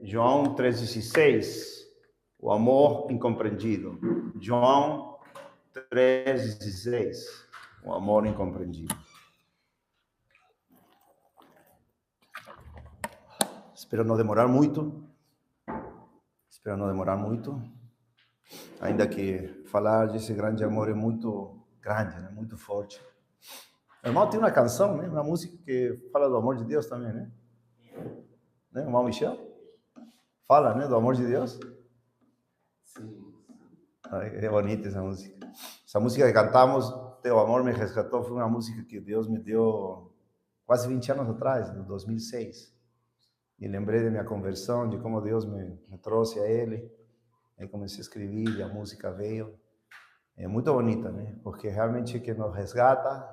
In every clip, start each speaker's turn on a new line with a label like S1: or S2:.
S1: João 3,16, o amor incompreendido. João 3,16, o amor incompreendido. Espero não demorar muito. Ainda que falar desse grande amor é muito grande, né? Muito forte. O irmão tem uma canção, né? Uma música que fala do amor de Deus também, né? O irmão Michel? Fala, né? Do amor de Deus? Sim. É bonita essa música. Essa música que cantamos, Teu Amor Me Resgatou, foi uma música que Deus me deu quase 20 anos atrás, em 2006. E lembrei da minha conversão, de como Deus me trouxe a Ele. Aí comecei a escrever e a música veio. É muito bonita, né? Porque realmente o que nos resgata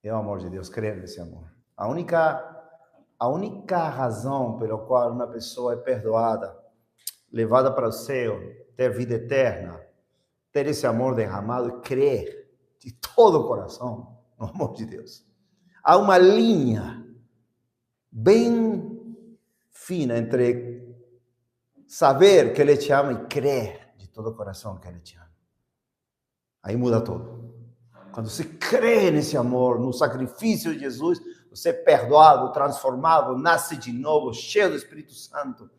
S1: é o amor de Deus, crer nesse amor. A única razão pela qual uma pessoa é perdoada, levada para o céu, ter vida eterna, ter esse amor derramado, é crer de todo o coração no amor de Deus. Há uma linha bem fina entre saber que Ele te ama e crer de todo o coração que Ele te ama. Aí muda tudo. Quando você crê nesse amor, no sacrifício de Jesus, você é perdoado, transformado, nasce de novo, cheio do Espírito Santo.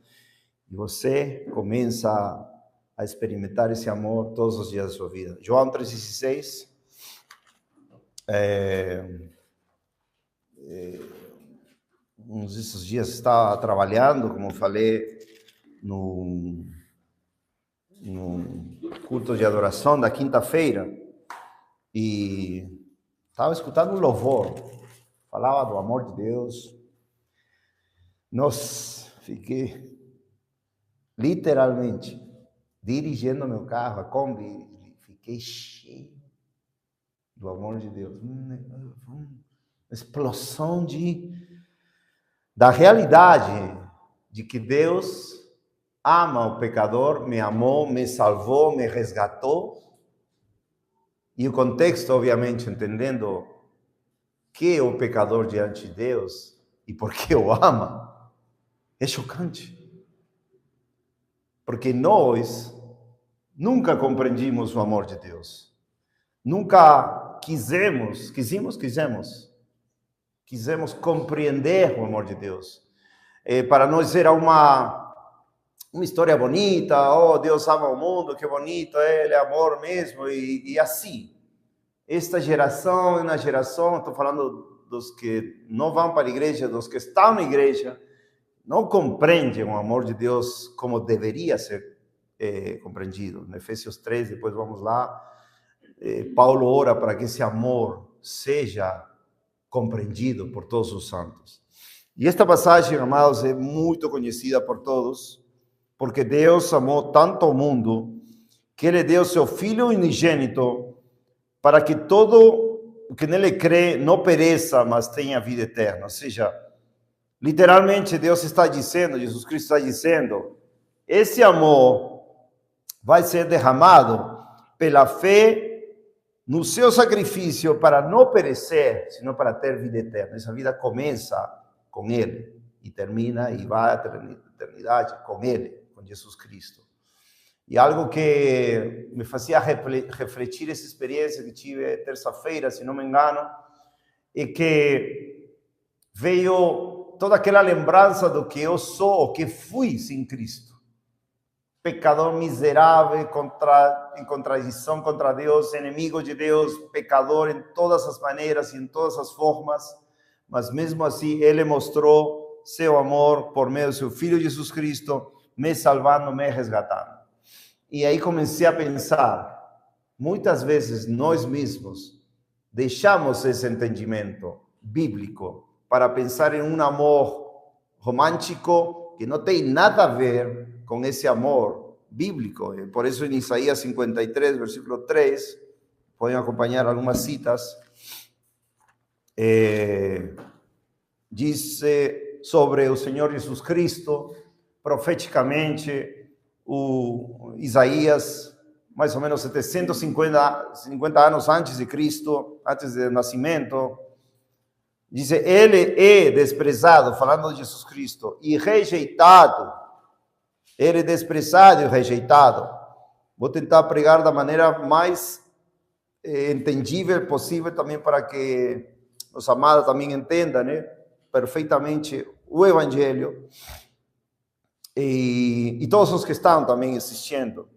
S1: E você começa a experimentar esse amor todos os dias da sua vida. João 3,16. Uns desses dias estava trabalhando, como eu falei, no culto de adoração da quinta-feira, e estava escutando um louvor, falava do amor de Deus. Fiquei literalmente dirigindo meu carro, a Kombi, fiquei cheio do amor de Deus, uma explosão da realidade de que Deus ama o pecador, me amou, me salvou, me resgatou. E o contexto, obviamente, entendendo que é o pecador diante de Deus e por que o ama, é chocante. Porque nós nunca compreendimos o amor de Deus. Nunca quisemos compreender o amor de Deus. Para nós era uma história bonita, oh, Deus ama o mundo, que bonito, Ele é amor mesmo, e assim. Esta geração é uma geração, estou falando dos que não vão para a igreja, dos que estão na igreja, não compreendem o amor de Deus como deveria ser compreendido. Em Efésios 3, depois vamos lá, Paulo ora para que esse amor seja compreendido por todos os santos. E esta passagem, amados, é muito conhecida por todos, porque Deus amou tanto o mundo que Ele deu seu Filho unigênito para que todo o que nele crê não pereça, mas tenha vida eterna. Ou seja, literalmente Deus está dizendo, Jesus Cristo está dizendo, esse amor vai ser derramado pela fé no seu sacrifício para não perecer, senão para ter vida eterna. Essa vida começa com Ele e termina e vai à eternidade com Ele, com Jesus Cristo. E algo que me fazia refletir essa experiência que tive terça-feira, se não me engano, é que veio toda aquela lembrança do que eu sou, o que fui sem Cristo. Pecador miserável, em contradição contra Deus, inimigo de Deus, pecador em todas as maneiras e em todas as formas, mas mesmo assim Ele mostrou seu amor por meio do seu Filho Jesus Cristo, me salvando, me resgatando. E aí comecei a pensar, muitas vezes nós mesmos deixamos esse entendimento bíblico para pensar em um amor romântico que não tem nada a ver com esse amor bíblico. Por isso em Isaías 53, versículo 3, podem acompanhar algumas citas, diz sobre o Senhor Jesus Cristo, profeticamente, o Isaías, mais ou menos 750 anos antes de Cristo, antes do nascimento, diz, Ele é desprezado, falando de Jesus Cristo, e rejeitado ele é desprezado e rejeitado. Vou tentar pregar da maneira mais entendível possível também para que os amados também entendam, né, perfeitamente o Evangelho e todos os que estão também assistindo.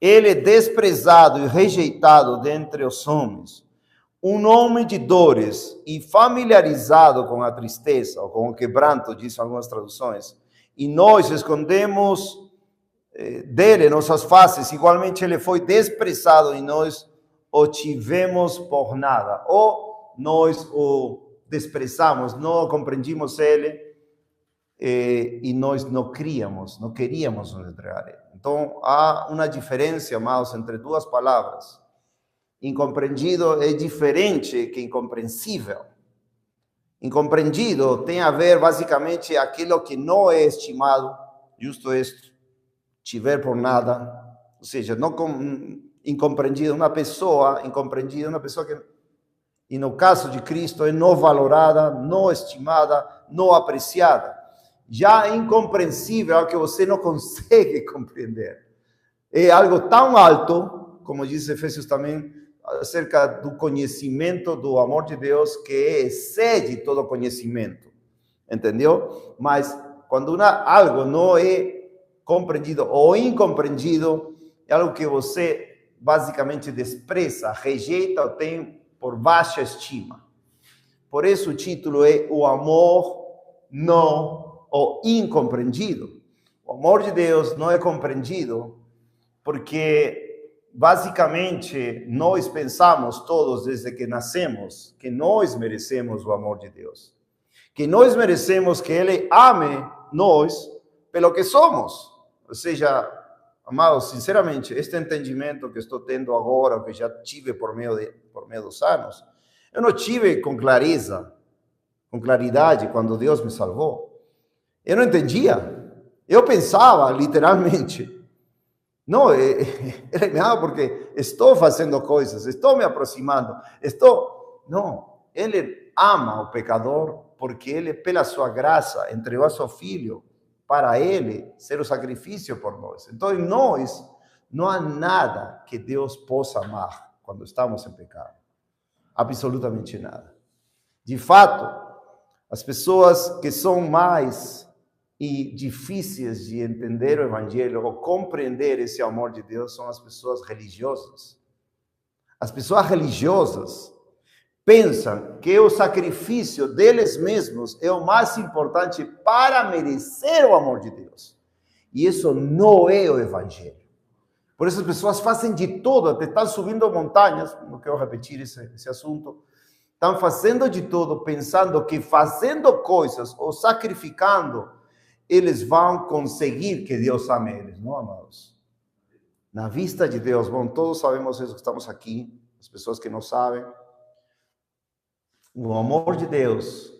S1: Ele é desprezado e rejeitado dentre os homens, um homem de dores e familiarizado com a tristeza, ou com o quebranto, dizem algumas traduções, e nós escondemos dele nossas faces. Igualmente ele foi desprezado e nós o tivemos por nada, ou nós o desprezamos, não compreendimos ele, e nós não queríamos nos entregar a ele. Então, há uma diferença, amados, entre duas palavras. Incompreendido é diferente que incompreensível. Incompreendido tem a ver, basicamente, aquilo que não é estimado, justo isto, tiver por nada, ou seja, não incompreendido, uma pessoa incompreendida, uma pessoa que, e no caso de Cristo, é não valorada, não estimada, não apreciada. Já é incompreensível, algo que você não consegue compreender. É algo tão alto, como diz Efésios também, acerca do conhecimento do amor de Deus, que excede todo conhecimento. Entendeu? Mas quando algo não é compreendido ou incompreendido, é algo que você basicamente despreza, rejeita ou tem por baixa estima. Por isso o título é O Amor Não ou Incompreendido. O amor de Deus não é compreendido porque basicamente nós pensamos todos desde que nascemos que nós merecemos o amor de Deus, que nós merecemos que Ele ame nós pelo que somos. Ou seja, amados, sinceramente, este entendimento que estou tendo agora, que já tive por meio dos anos, eu não tive com clareza, com claridade quando Deus me salvou. Eu não entendia. Eu pensava, literalmente, não, Ele me ama porque estou fazendo coisas, estou me aproximando, Não, Ele ama o pecador porque Ele, pela sua graça, entregou a seu Filho para Ele ser o sacrifício por nós. Então, em nós, não há nada que Deus possa amar quando estamos em pecado. Absolutamente nada. De fato, as pessoas que são mais difíceis de entender o Evangelho ou compreender esse amor de Deus são as pessoas religiosas. As pessoas religiosas pensam que o sacrifício deles mesmos é o mais importante para merecer o amor de Deus. E isso não é o Evangelho. Por isso as pessoas fazem de tudo, até estão subindo montanhas, não quero repetir esse assunto, estão fazendo de tudo, pensando que fazendo coisas ou sacrificando, eles vão conseguir que Deus ame eles, não, amados? Na vista de Deus, bom, todos sabemos isso que estamos aqui, as pessoas que não sabem, o amor de Deus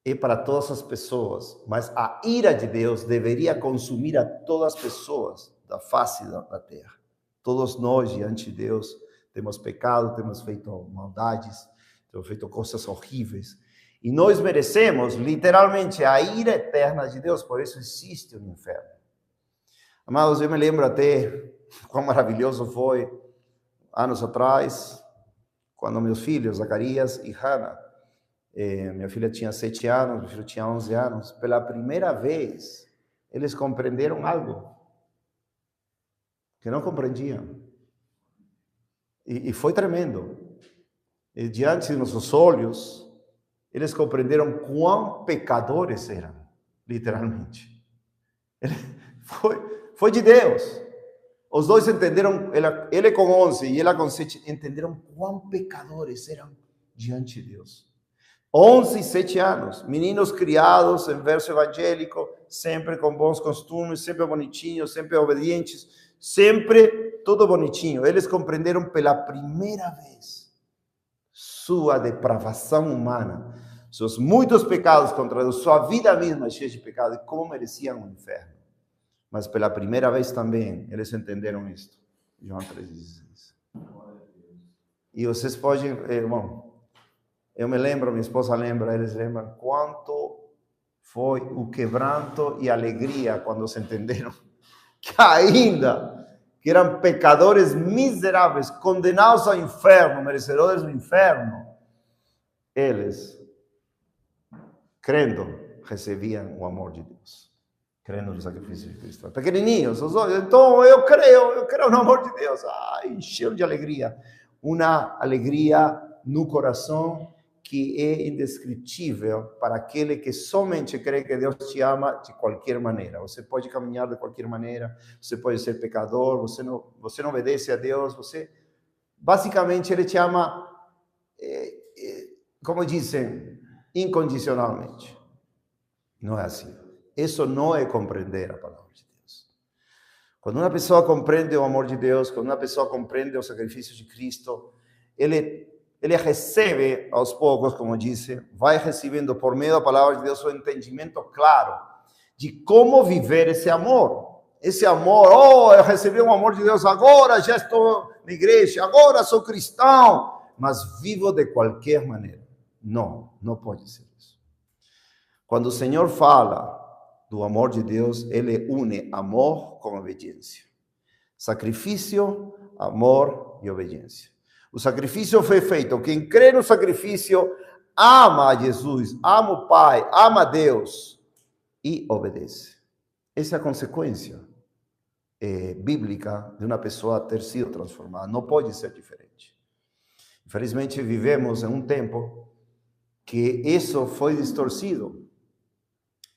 S1: é para todas as pessoas, mas a ira de Deus deveria consumir a todas as pessoas da face da terra. Todos nós, diante de Deus, temos pecado, temos feito maldades, temos feito coisas horríveis. E nós merecemos, literalmente, a ira eterna de Deus. Por isso existe um inferno. Amados, eu me lembro até quão maravilhoso foi, anos atrás, quando meus filhos, Zacarias e Hannah, minha filha tinha 7 anos, meu filho tinha 11 anos, pela primeira vez, eles compreenderam algo que não compreendiam. E foi tremendo. E diante de nossos olhos, eles compreenderam quão pecadores eram, literalmente. Foi de Deus. Os dois entenderam, ele com 11 e ela com 7, entenderam quão pecadores eram diante de Deus. 11 e 7 anos, meninos criados em berço evangélico, sempre com bons costumes, sempre bonitinhos, sempre obedientes, sempre tudo bonitinho. Eles compreenderam pela primeira vez sua depravação humana, seus muitos pecados contra Deus, sua vida mesma cheia de pecado e como mereciam o inferno. Mas pela primeira vez também eles entenderam isto. João 3,16. E vocês podem, bom, eu me lembro, minha esposa lembra, eles lembram quanto foi o quebranto e a alegria quando se entenderam que ainda que eram pecadores miseráveis, condenados ao inferno, merecedores do inferno, eles, crendo, recebiam o amor de Deus, crendo no sacrifício de Cristo. Pequenininhos, os olhos, então eu creio no amor de Deus. Encheu de alegria, uma alegria no coração que é indescritível para aquele que somente crê que Deus te ama de qualquer maneira. Você pode caminhar de qualquer maneira, você pode ser pecador, você não obedece a Deus, basicamente Ele te ama, como dizem, incondicionalmente. Não é assim. Isso não é compreender a palavra de Deus. Quando uma pessoa compreende o amor de Deus, quando uma pessoa compreende o sacrifício de Cristo, ele recebe aos poucos, como disse, vai recebendo por meio da palavra de Deus o entendimento claro de como viver esse amor. Esse amor, eu recebi o amor de Deus agora, já estou na igreja, agora sou cristão, mas vivo de qualquer maneira. Não pode ser isso. Quando o Senhor fala do amor de Deus, Ele une amor com obediência. Sacrifício, amor e obediência. O sacrifício foi feito. Quem crê no sacrifício ama a Jesus, ama o Pai, ama a Deus e obedece. Essa é a consequência bíblica de uma pessoa ter sido transformada. Não pode ser diferente. Infelizmente, vivemos em um tempo que isso foi distorcido.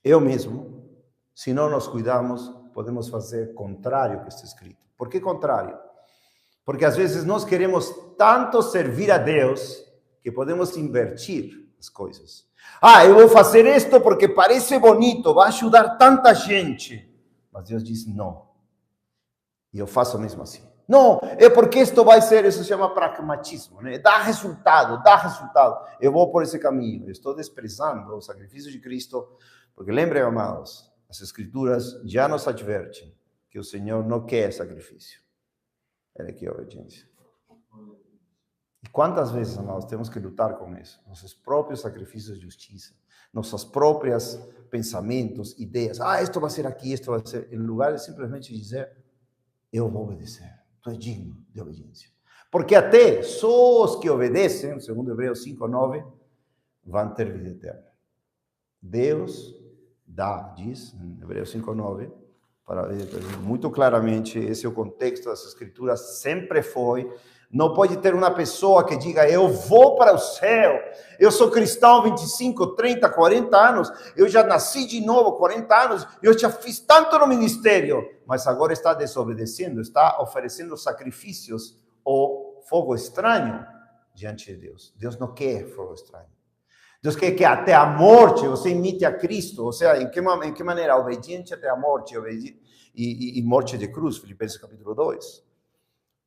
S1: Eu mesmo, se não nos cuidarmos, podemos fazer contrário ao que está escrito. Por que contrário? Porque às vezes nós queremos tanto servir a Deus que podemos invertir as coisas. Eu vou fazer isto porque parece bonito, vai ajudar tanta gente. Mas Deus diz não. E eu faço mesmo assim. Não, é porque isto vai ser, isso se chama pragmatismo, né? Dá resultado. Eu vou por esse caminho. Eu estou desprezando o sacrifício de Cristo, porque lembrem, amados, as Escrituras já nos advertem que o Senhor não quer sacrifício. Ele quer obediência. E quantas vezes, amados, temos que lutar com isso? Nossos próprios sacrifícios de justiça, nossos próprios pensamentos, ideias. Isto vai ser aqui, isto vai ser... Em lugar de simplesmente dizer, eu vou obedecer. Tu és digno de obediência. Porque até só os que obedecem, segundo Hebreus 5:9, vão ter vida eterna. Deus dá, diz em Hebreus 5:9, para ver muito claramente, esse é o contexto das Escrituras, sempre foi. Não pode ter uma pessoa que diga, eu vou para o céu, eu sou cristão há 25, 30, 40 anos, eu já nasci de novo, 40 anos, eu já fiz tanto no ministério, mas agora está desobedecendo, está oferecendo sacrifícios ou fogo estranho diante de Deus. Deus não quer fogo estranho. Deus quer que até a morte você imite a Cristo, ou seja, em que maneira? Obediente até a morte e morte de cruz, Filipenses capítulo 2.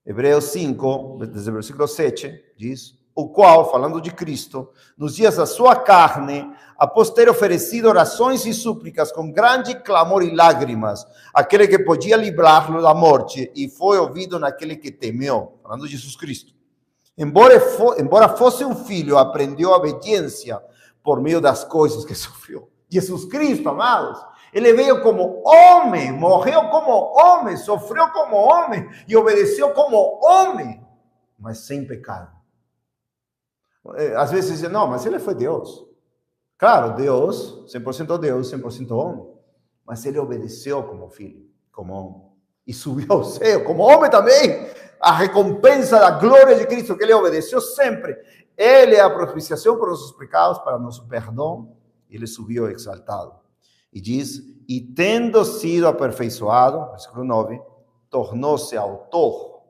S1: Hebreus 5, desde o versículo 7, diz, o qual, falando de Cristo, nos dias da sua carne, após ter oferecido orações e súplicas com grande clamor e lágrimas, aquele que podia livrá-lo da morte, e foi ouvido naquele que temeu, falando de Jesus Cristo. Embora fosse um filho, aprendeu a obediência por meio das coisas que sofreu. Jesus Cristo, amados, ele veio como homem, morreu como homem, sofreu como homem e obedeceu como homem, mas sem pecado. Às vezes dizem, não, mas ele foi Deus. Claro, Deus, 100% Deus, 100% homem, mas ele obedeceu como filho, como homem, e subiu ao céu como homem também. A recompensa da glória de Cristo, que ele obedeceu sempre. Ele é a propiciação por nossos pecados, para nosso perdão. Ele subiu exaltado. E diz, e tendo sido aperfeiçoado, versículo 9, tornou-se autor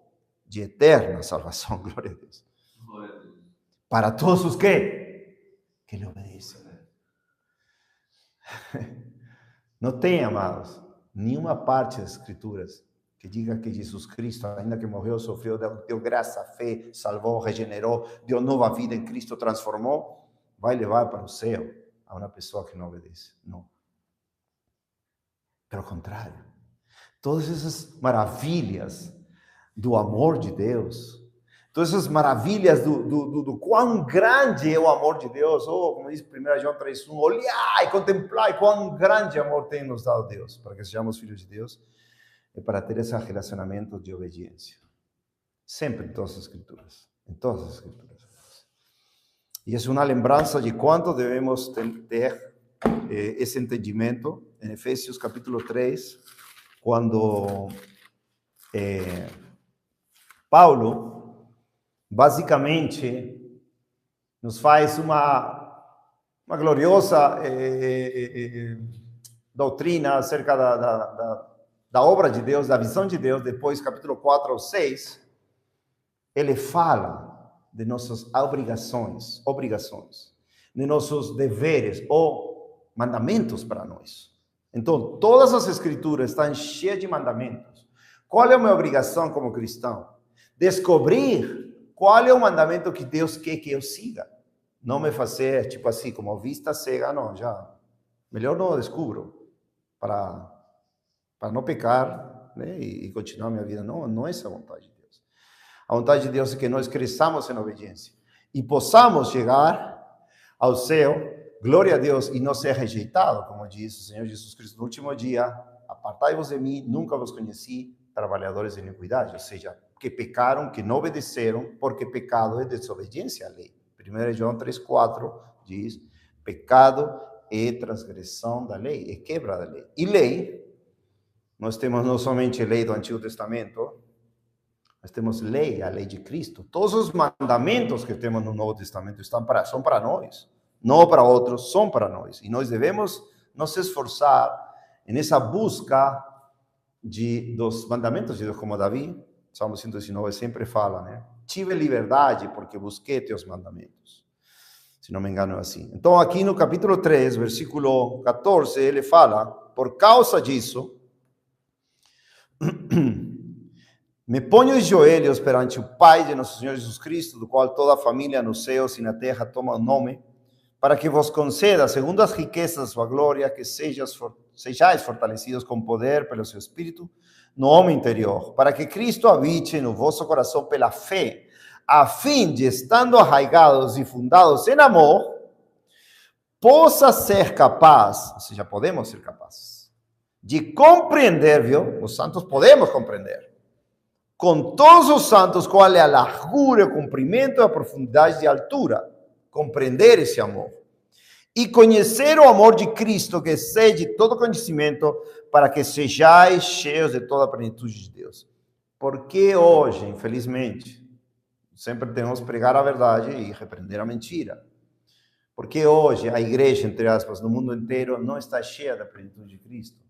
S1: de eterna salvação, glória a Deus. Para todos os que lhe obedecem. Não tem, amados, nenhuma parte das Escrituras que diga que Jesus Cristo, ainda que morreu, sofreu, deu graça, fé, salvou, regenerou, deu nova vida em Cristo, transformou, vai levar para o céu a uma pessoa que não obedece. Não. Pelo contrário, todas essas maravilhas do amor de Deus, todas essas maravilhas do quão grande é o amor de Deus, ou como diz 1 João 3:1, olhai, contemplai quão grande amor tem nos dado Deus, para que sejamos filhos de Deus. é para ter esse relacionamento de obediência. Sempre em todas as Escrituras. Em todas as Escrituras. E é uma lembrança de quanto devemos ter esse entendimento em Efésios capítulo 3, quando Paulo, basicamente, nos faz uma gloriosa doutrina acerca da obra de Deus, da visão de Deus. Depois, capítulo 4 ao 6, ele fala de nossas obrigações, de nossos deveres ou mandamentos para nós. Então, todas as Escrituras estão cheias de mandamentos. Qual é a minha obrigação como cristão? Descobrir qual é o mandamento que Deus quer que eu siga. Não me fazer, tipo assim, como vista cega, não, já. Melhor não descubro, para não pecar, né, e continuar minha vida. Não é essa a vontade de Deus. A vontade de Deus é que nós cresçamos em obediência e possamos chegar ao céu, glória a Deus, e não ser rejeitado, como diz o Senhor Jesus Cristo no último dia: apartai-vos de mim, nunca vos conheci, trabalhadores de iniquidade. Ou seja, que pecaram, que não obedeceram, porque pecado é desobediência à lei. 1 João 3,4 diz: pecado é transgressão da lei, é quebra da lei. E lei, nós temos não somente lei do Antigo Testamento, nós temos lei, a lei de Cristo. Todos os mandamentos que temos no Novo Testamento são para nós, não para outros, são para nós. E nós devemos nos esforçar nessa busca dos mandamentos de Deus, como Davi, Salmo 119 sempre fala, né? Tive liberdade porque busquei teus mandamentos. Se não me engano é assim. Então aqui no capítulo 3, versículo 14, ele fala: por causa disso, me ponho os joelhos perante o Pai de nosso Senhor Jesus Cristo, do qual toda a família nos céus e na terra toma o nome, para que vos conceda, segundo as riquezas da sua glória, que sejais fortalecidos com poder pelo seu Espírito no homem interior, para que Cristo habite no vosso coração pela fé, a fim de, estando arraigados e fundados em amor, possa ser capaz, ou seja, podemos ser capazes, de compreender, viu? Os santos podemos compreender, com todos os santos, qual é a largura, o comprimento, a profundidade e a altura, compreender esse amor. E conhecer o amor de Cristo, que excede todo conhecimento, para que sejais cheios de toda a plenitude de Deus. Porque hoje, infelizmente, sempre temos que pregar a verdade e repreender a mentira. Porque hoje a igreja, entre aspas, no mundo inteiro, não está cheia da plenitude de Cristo.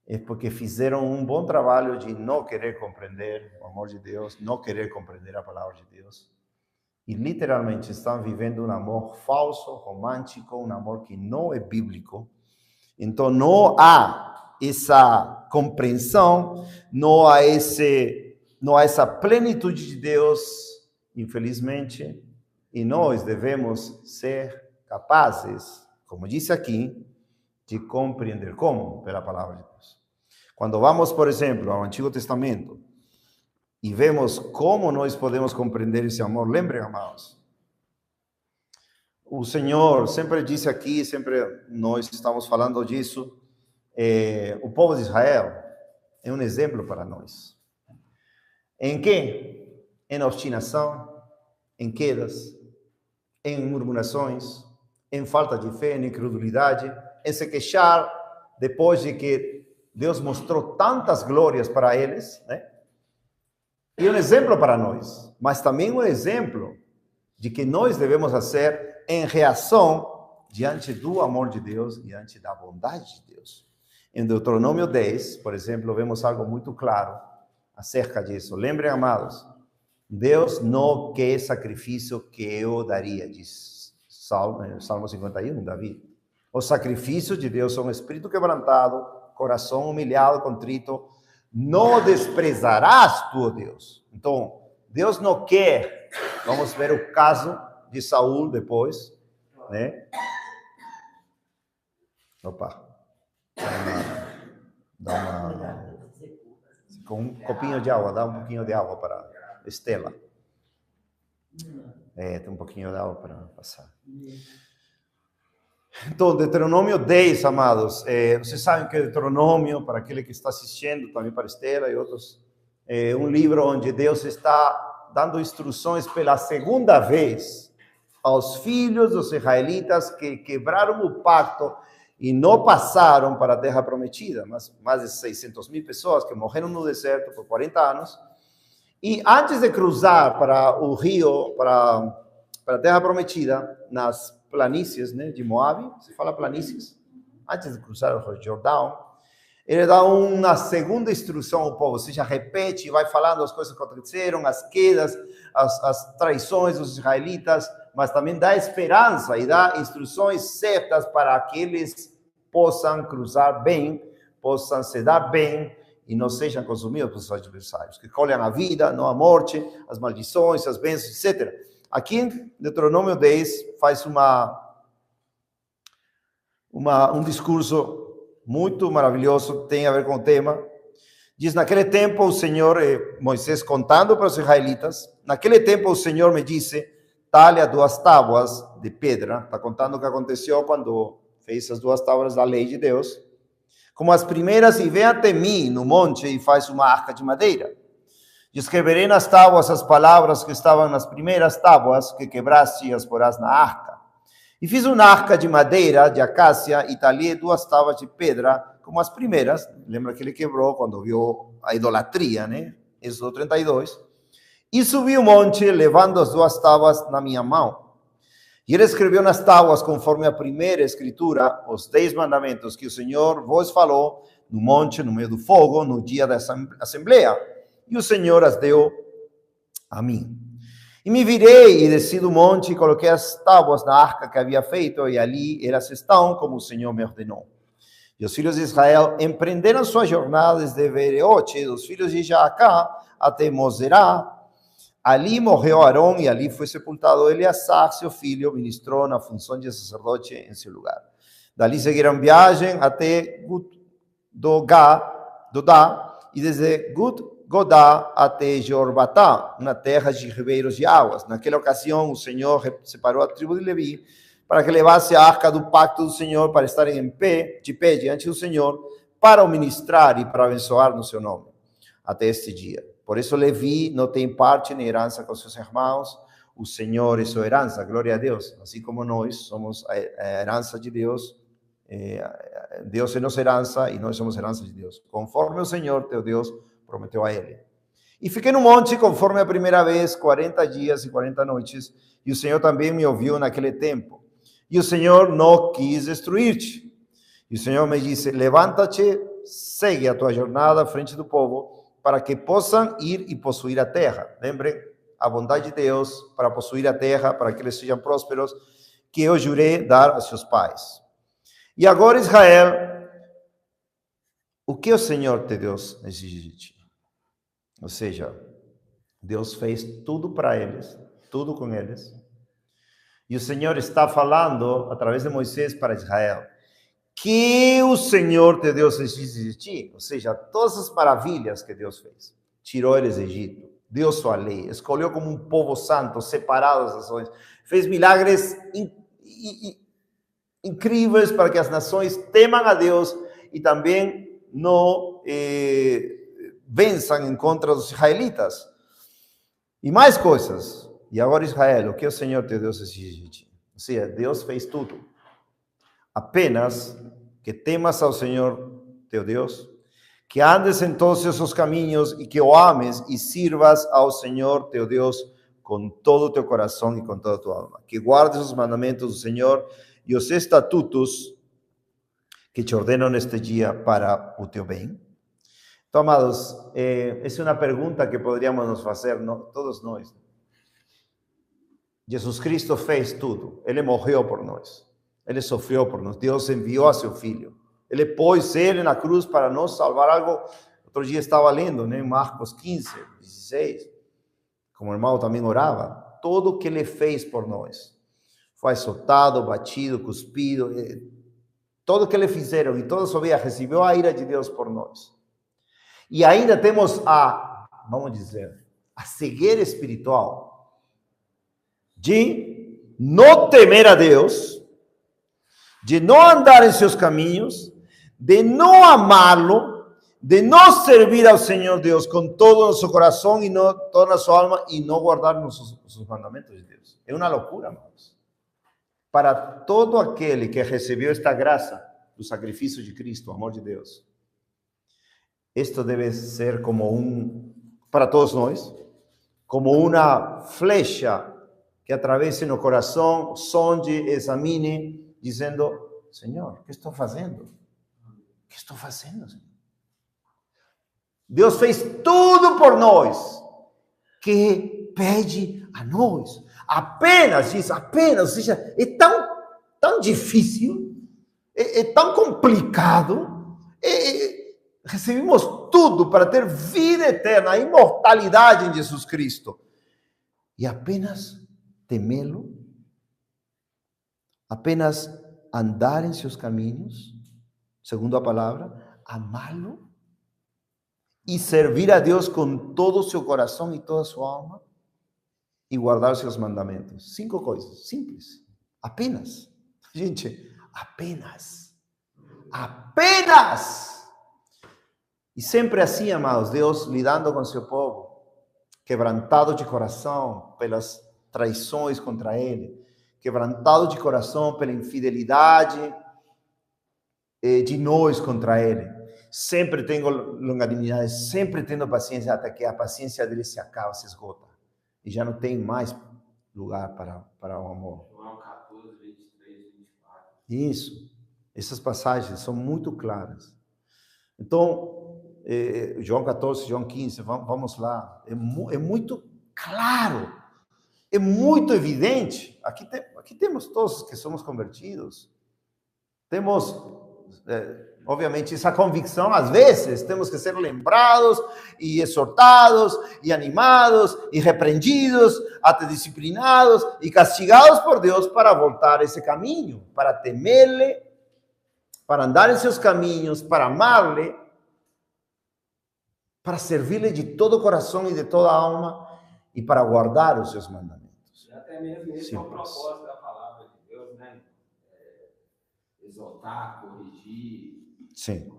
S1: É porque fizeram um bom trabalho de não querer compreender o amor de Deus, não querer compreender a palavra de Deus. E literalmente estão vivendo um amor falso, romântico, um amor que não é bíblico. Então não há essa compreensão, não há essa plenitude de Deus, infelizmente. E nós devemos ser capazes, como disse aqui, de compreender. Como? Pela palavra de Deus. Quando vamos, por exemplo, ao Antigo Testamento, e vemos como nós podemos compreender esse amor, lembrem, amados, o Senhor sempre disse aqui, sempre nós estamos falando disso, o povo de Israel é um exemplo para nós. Em quê? Em obstinação, em quedas, em murmurações, em falta de fé, em incredulidade, em se queixar depois de que Deus mostrou tantas glórias para eles, né? E um exemplo para nós, mas também um exemplo de que nós devemos fazer em reação diante do amor de Deus e diante da bondade de Deus. Em Deuteronômio 10, por exemplo, vemos algo muito claro acerca disso. Lembrem, amados, Deus não quer sacrifício que eu daria, diz Salmo 51, Davi. Os sacrifícios de Deus são espírito quebrantado, coração humilhado, contrito. Não desprezarás tu, Deus. Então, Deus não quer. Vamos ver o caso de Saul depois, né? Opa. Com um copinho de água, dá um pouquinho de água para Estela. Tem um pouquinho de água para passar. Então, Deuteronômio 10, amados. Vocês sabem que Deuteronômio, para aquele que está assistindo, também para Estela e outros, é um livro onde Deus está dando instruções pela segunda vez aos filhos dos israelitas que quebraram o pacto e não passaram para a terra prometida. Mais de 600.000 pessoas que morreram no deserto por 40 anos. E antes de cruzar para o rio, para a terra prometida, nas planícies, né, de Moabe, se fala planícies, antes de cruzar o Jordão, ele dá uma segunda instrução ao povo, ou seja, repete e vai falando as coisas que aconteceram, as quedas, as traições dos israelitas, mas também dá esperança e dá instruções certas para que eles possam cruzar bem, possam se dar bem e não sejam consumidos pelos seus adversários, que colhem a vida, não a morte, as maldições, as bênçãos, etc. Aqui em Deuteronômio 10 faz um discurso muito maravilhoso, tem a ver com o tema. Diz, naquele tempo o Senhor, Moisés contando para os israelitas, naquele tempo o Senhor me disse, talha 2 tábuas de pedra, está contando o que aconteceu quando fez as 2 tábuas da lei de Deus, como as primeiras, e vem até mim no monte e faz uma arca de madeira. E escreverei nas tábuas as palavras que estavam nas primeiras tábuas que quebraste e as porás na arca. E fiz uma arca de madeira, de acácia, e talhei 2 tábuas de pedra, como as primeiras. Lembra que ele quebrou quando viu a idolatria, né? Êxodo 32. E subi o monte, levando as 2 tábuas na minha mão. E ele escreveu nas tábuas, conforme a primeira escritura, os 10 mandamentos que o Senhor vos falou no monte, no meio do fogo, no dia da assembleia. E o Senhor as deu a mim. E me virei e desci do monte e coloquei as tábuas na arca que havia feito, e ali elas estão, como o Senhor me ordenou. E os filhos de Israel empreenderam sua jornada desde Bereote, dos filhos de Jaacá, até Moserá. Ali morreu Arão e ali foi sepultado Eleazar, seu filho, ministrou na função de sacerdote em seu lugar. Dali seguiram viagem até Dodá, e desde Godá até Jorbatá, na terra de ribeiros de águas. Naquela ocasião, o Senhor separou a tribo de Levi para que levasse a arca do pacto do Senhor, para estarem de pé diante do Senhor, para o ministrar e para abençoar no seu nome, até este dia. Por isso, Levi não tem parte nem herança com seus irmãos. O Senhor é sua herança, glória a Deus. Assim como nós somos a herança de Deus, Deus é nossa herança e nós somos herança de Deus, conforme o Senhor, teu Deus, prometeu a ele. E fiquei no monte conforme a primeira vez, 40 dias e 40 noites, e o Senhor também me ouviu naquele tempo. E o Senhor não quis destruir-te. E o Senhor me disse, levanta-te, segue a tua jornada à frente do povo, para que possam ir e possuir a terra. Lembrem, a bondade de Deus para possuir a terra, para que eles sejam prósperos, que eu jurei dar a seus pais. E agora, Israel, o que o Senhor teu Deus exige de ti? Ou seja, Deus fez tudo para eles, tudo com eles. E o Senhor está falando, através de Moisés, para Israel, que o Senhor teu Deus exige de ti. Ou seja, todas as maravilhas que Deus fez. Tirou eles do Egito, deu sua lei, escolheu como um povo santo, separado das nações, fez milagres incríveis para que as nações temam a Deus e também não vençam em contra dos israelitas. E mais coisas. E agora, Israel, o que o Senhor teu Deus exige de ti? Ou seja, Deus fez tudo. Apenas que temas ao Senhor teu Deus, que andes em todos os seus caminhos e que o ames e sirvas ao Senhor teu Deus com todo o teu coração e com toda a tua alma. Que guardes os mandamentos do Senhor e os estatutos que te ordeno neste dia para o teu bem. Então, amados, essa é uma pergunta que poderíamos nos fazer, todos nós. Jesus Cristo fez tudo. Ele morreu por nós. Ele sofreu por nós. Deus enviou a seu Filho. Ele pôs ele na cruz para nos salvar. Algo, outro dia estava lendo, né? Marcos 15, 16. Como o irmão também orava. Tudo o que ele fez por nós. Foi azotado, batido, cuspido. Tudo o que ele fizeram e toda a sua vida recebeu a ira de Deus por nós. E ainda temos vamos dizer, a cegueira espiritual de não temer a Deus, de não andar em seus caminhos, de não amá-lo, de não servir ao Senhor Deus com todo o nosso coração e toda a sua alma e não guardar os mandamentos de Deus. É uma loucura, amados. Para todo aquele que recebeu esta graça do sacrifício de Cristo, o amor de Deus, isto deve ser como para todos nós, como uma flecha que atravesse no coração, sonde, examine, dizendo: Senhor, o que estou fazendo? O que estou fazendo, Senhor? Deus fez tudo por nós. Que pede a nós? Apenas, diz, apenas, ou seja, é tão difícil, é tão complicado, recebemos tudo para ter vida eterna, a imortalidade em Jesus Cristo. E apenas temê-lo, apenas andar em seus caminhos, segundo a palavra, amá-lo e servir a Deus com todo o seu coração e toda a sua alma e guardar seus mandamentos. 5 coisas simples, apenas. Gente, apenas. E sempre assim, amados, Deus lidando com seu povo, quebrantado de coração pelas traições contra Ele, quebrantado de coração pela infidelidade de nós contra Ele. Sempre tenho longanimidade, sempre tendo paciência, até que a paciência dele se acaba, se esgota. E já não tem mais lugar para o amor. João 14, 23, 24. Isso. Essas passagens são muito claras. Então, João 14, João 15, vamos lá. É muito claro. É muito evidente. Aqui temos todos que somos convertidos. Temos, obviamente, essa convicção. Às vezes, temos que ser lembrados e exortados e animados e repreendidos, até disciplinados e castigados por Deus para voltar a esse caminho, para temê-le, para andar em seus caminhos, para amar-lhe, para servir-lhe de todo o coração e de toda a alma e para guardar os seus mandamentos.
S2: E até mesmo esse é o propósito da palavra de Deus, né? Exaltar, corrigir.
S1: Sim.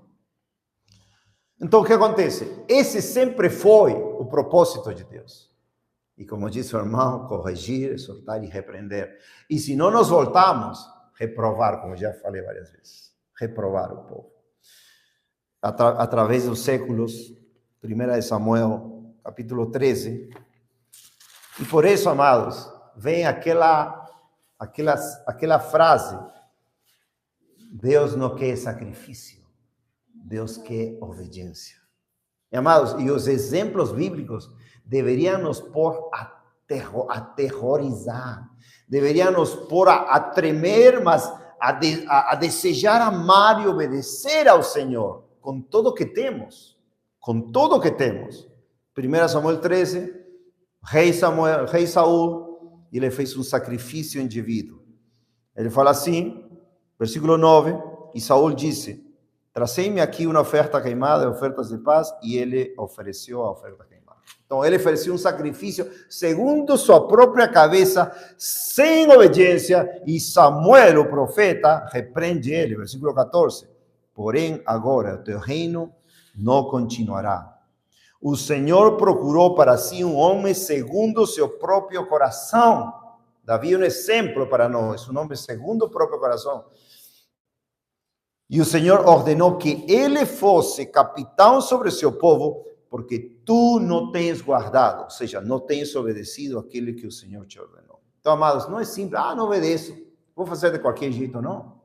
S1: Então, o que acontece? Esse sempre foi o propósito de Deus. E como disse o irmão, corrigir, exortar e repreender. E se não nos voltarmos, reprovar, como já falei várias vezes. Reprovar o povo. Através dos séculos, 1 Samuel, capítulo 13. E por isso, amados, vem aquela frase: Deus não quer sacrifício, Deus quer obediência. E, amados, e os exemplos bíblicos deveriam nos pôr a aterrorizar, deveriam nos pôr a tremer, mas a desejar amar e obedecer ao Senhor, com tudo que temos. Com tudo o que temos. 1 Samuel 13, rei Saul, ele fez um sacrifício indivíduo. Ele fala assim, versículo 9, e Saul disse: trazei-me aqui uma oferta queimada e ofertas de paz, e ele ofereceu a oferta queimada. Então, ele ofereceu um sacrifício segundo sua própria cabeça, sem obediência, e Samuel, o profeta, repreende ele, versículo 14. Porém, agora, o teu reino não continuará. O Senhor procurou para si um homem segundo seu próprio coração. Davi é um exemplo para nós, um homem segundo o próprio coração. E o Senhor ordenou que ele fosse capitão sobre seu povo, porque tu não tens guardado, ou seja, não tens obedecido aquilo que o Senhor te ordenou. Então, amados, não é simples, não obedeço, vou fazer de qualquer jeito, não.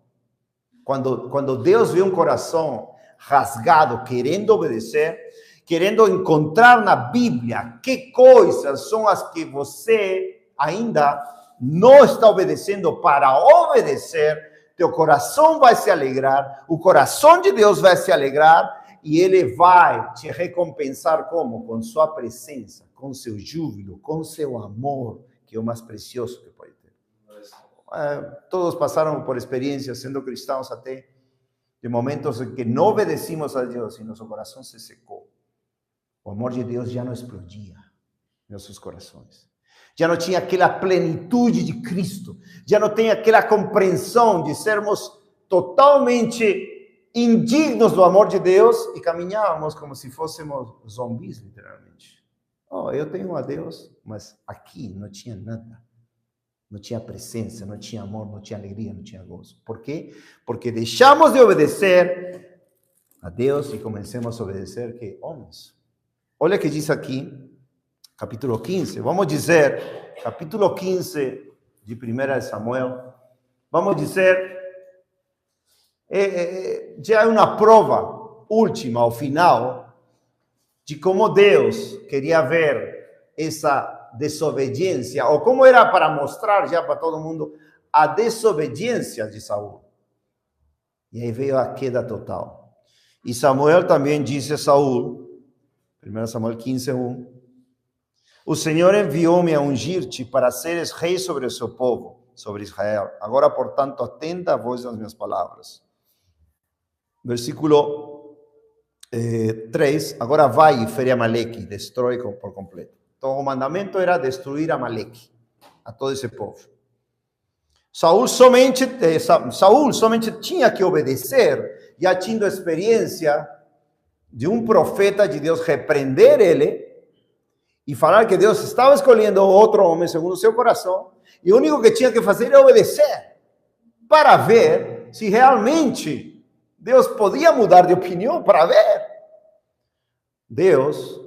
S1: Quando Deus vê um coração rasgado, querendo obedecer, querendo encontrar na Bíblia que coisas são as que você ainda não está obedecendo para obedecer, teu coração vai se alegrar, o coração de Deus vai se alegrar e Ele vai te recompensar como? Com sua presença, com seu júbilo, com seu amor, que é o mais precioso que pode ter. Todos passaram por experiências, sendo cristãos até, de momentos em que não obedecimos a Deus e nosso coração se secou. O amor de Deus já não explodia em nossos corações. Já não tinha aquela plenitude de Cristo. Já não tem aquela compreensão de sermos totalmente indignos do amor de Deus e caminhávamos como se fôssemos zumbis, literalmente. Oh, eu tenho a Deus, mas aqui não tinha nada. Não tinha presença, não tinha amor, não tinha alegria, não tinha gozo. Por quê? Porque deixamos de obedecer a Deus e começamos a obedecer que homens. Olha o que diz aqui, capítulo 15. Vamos dizer, capítulo 15 de 1 Samuel. Vamos dizer, já é uma prova última, ao final, de como Deus queria ver essa desobediência, ou como era para mostrar já para todo mundo a desobediência de Saul. E aí veio a queda total. E Samuel também disse a Saul, 1 Samuel 15, 1, o Senhor enviou-me a ungir-te para seres rei sobre o seu povo, sobre Israel. Agora, portanto, atenta a voz das minhas palavras. Versículo 3, agora vai e fere Amaleque e destrói por completo. Então, o mandamento era destruir Amaleque, a todo esse povo. Saul somente tinha que obedecer, já tinha experiência de um profeta de Deus repreender ele e falar que Deus estava escolhendo outro homem segundo o seu coração, e o único que tinha que fazer era obedecer, para ver se realmente Deus podia mudar de opinião, para ver. Deus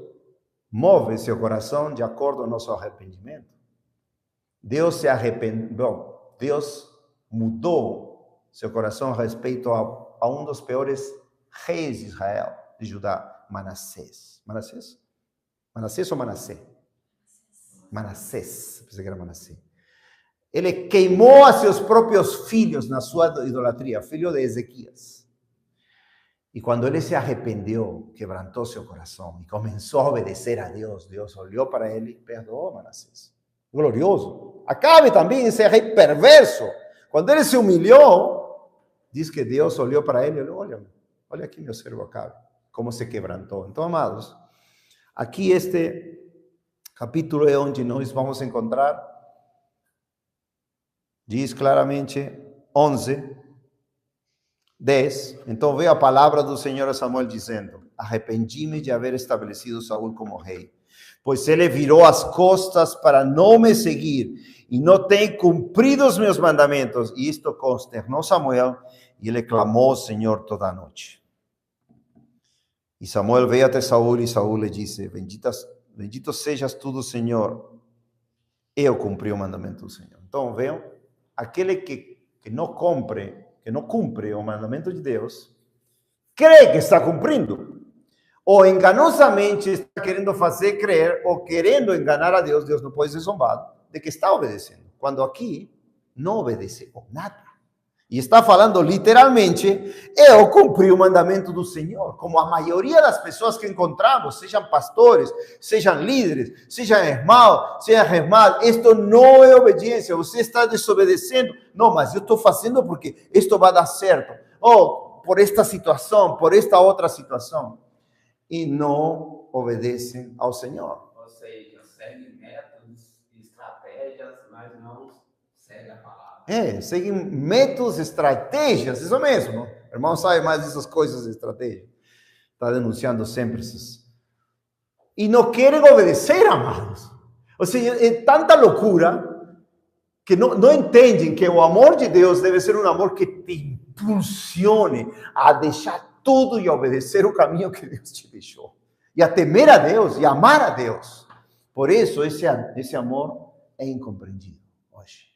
S1: move seu coração de acordo com o nosso arrependimento. Deus se arrependeu, Deus mudou seu coração a respeito a um dos piores reis de Israel, de Judá, Manassés. Manassés ou Manassé? Manassés, pensei que era Manassé. Ele queimou a seus próprios filhos na sua idolatria, filho de Ezequias. E quando ele se arrependeu, quebrantou seu coração e começou a obedecer a Deus, Deus olhou para ele e perdoou Manassés. Glorioso. Acabe também esse rei perverso. Quando ele se humilhou, diz que Deus olhou para ele e falou, olha aqui meu servo Acabe, como se quebrantou. Então, amados, aqui este capítulo é onde nós vamos encontrar, diz claramente 11, 10, então veio a palavra do Senhor a Samuel dizendo, arrependi-me de haver estabelecido Saul como rei, pois ele virou as costas para não me seguir e não tem cumprido os meus mandamentos. E isto consternou Samuel e ele clamou ao Senhor toda a noite. E Samuel veio até Saul e Saul lhe disse, bendito sejas tu do Senhor, eu cumpri o mandamento do Senhor. Então, vejam, aquele que não cumpre o mandamento de Deus, crê que está cumprindo, ou enganosamente está querendo fazer crer, ou querendo enganar a Deus, Deus não pode ser zombado, de que está obedecendo, quando aqui não obedeceu nada. E está falando literalmente, eu cumpri o mandamento do Senhor, como a maioria das pessoas que encontramos, sejam pastores, sejam líderes, sejam irmãos, isto não é obediência, você está desobedecendo. Não, mas eu estou fazendo porque isto vai dar certo. Ou por esta situação, por esta outra situação. E não obedecem ao Senhor.
S2: Ou seja, seguem métodos e estratégias, mas não seguem a palavra.
S1: Seguem métodos, estratégias, isso mesmo. O irmão sabe mais dessas coisas, estratégias. Está denunciando sempre essas. E não querem obedecer, amados. Ou seja, é tanta loucura que não entendem que o amor de Deus deve ser um amor que te impulsione a deixar tudo e a obedecer o caminho que Deus te deixou. E a temer a Deus e amar a Deus. Por isso, esse amor é incompreendido hoje.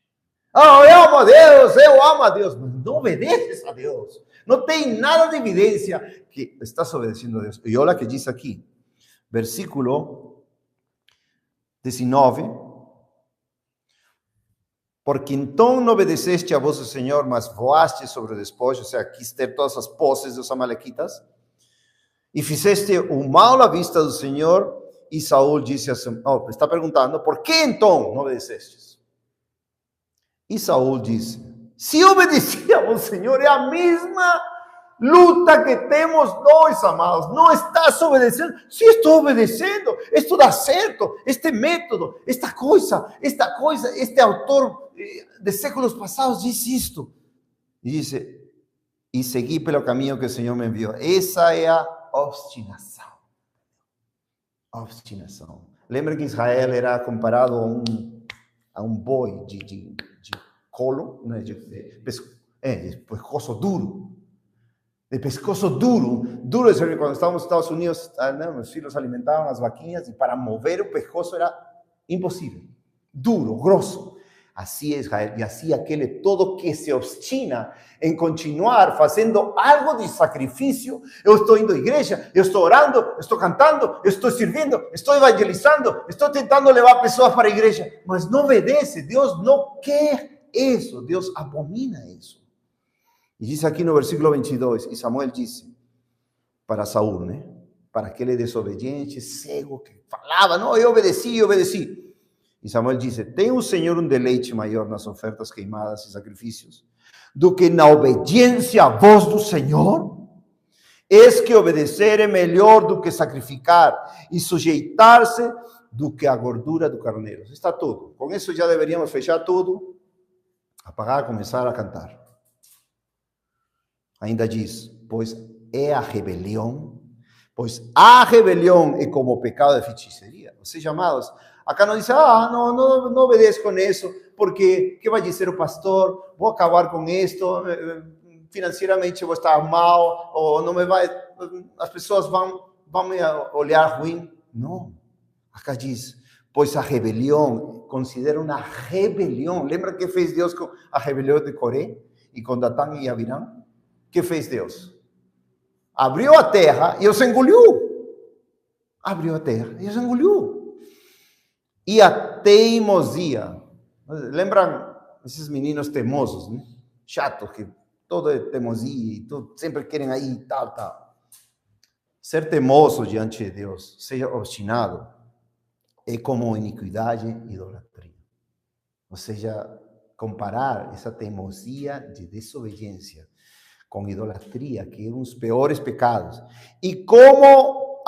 S1: Oh, eu amo a Deus, eu amo a Deus. Mas não obedeces a Deus. Não tem nada de evidência que estás obedecendo a Deus. E olha o que diz aqui. Versículo 19. Porque então não obedeceste a vosso Senhor, mas voaste sobre o despojo, ou seja, quis ter todas as posses dos amalequitas, e fizeste o mal à vista do Senhor, e Saul disse a Samuel, está perguntando, por que então não obedecestes? E Saul disse, se obedecíamos, Senhor, é a mesma luta que temos nós, amados. Não estás obedecendo. Se estou obedecendo, isto dá certo. Este método, esta coisa, este autor de séculos passados disse isto. E disse, e seguir pelo caminho que o Senhor me enviou. Essa é a obstinação. Obstinação. Lembra que Israel era comparado a um boi de colo, né? de pescoço duro. De pescoço duro. Duro é quando estávamos nos Estados Unidos, né? Meus filhos alimentavam as vaquinhas e para mover o pescoço era impossível. Duro, grosso. Assim é Israel, e assim aquele todo que se obstina em continuar fazendo algo de sacrifício. Eu estou indo à igreja, eu estou orando, eu estou cantando, eu estou servindo, estou evangelizando, estou tentando levar pessoas para a igreja, mas não obedece. Deus não quer isso, Deus abomina isso. E diz aqui no versículo 22, e Samuel disse para Saúl, né? Para aquele desobediente, cego, que falava, não, eu obedeci. E Samuel disse, tem o Senhor um deleite maior nas ofertas queimadas e sacrifícios do que na obediência à voz do Senhor? Eis que obedecer é melhor do que sacrificar e sujeitar-se do que a gordura do carneiro. Está tudo. Com isso já deveríamos fechar tudo, apagar, começar a cantar. Ainda diz, pois a rebelião é como o pecado de feitiçaria. Ou seja, amados, acá não diz, não obedeço com isso, porque que vai dizer o pastor? Vou acabar com isto, financeiramente vou estar mal, ou não me vai, as pessoas vão me olhar ruim. Não, acá diz, pois a rebelião, considera uma rebelião. Lembra que fez Deus com a rebelião de Coré e com Datã e Abirão? Que fez Deus? Abriu a terra e os engoliu. Abriu a terra e os engoliu. E a teimosia. Lembram esses meninos teimosos, né? Chatos, que todo é teimosia e tudo, sempre querem aí, tal. Ser teimoso diante de Deus, seja obstinado, é como iniquidade e idolatria. Ou seja, comparar essa teimosia de desobediência com idolatria, que é um dos piores pecados. E como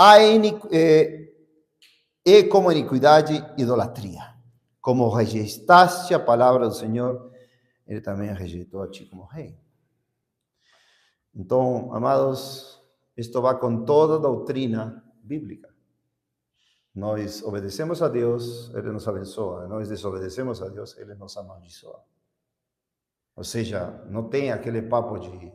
S1: como iniquidade e idolatria. Como rejeitaste a palavra do Senhor, ele também rejeitou a ti como rei. Então, amados, isto vai com toda a doutrina bíblica. Nós obedecemos a Deus, ele nos abençoa. Nós desobedecemos a Deus, ele nos amaldiçoa. Ou seja, não tem aquele papo de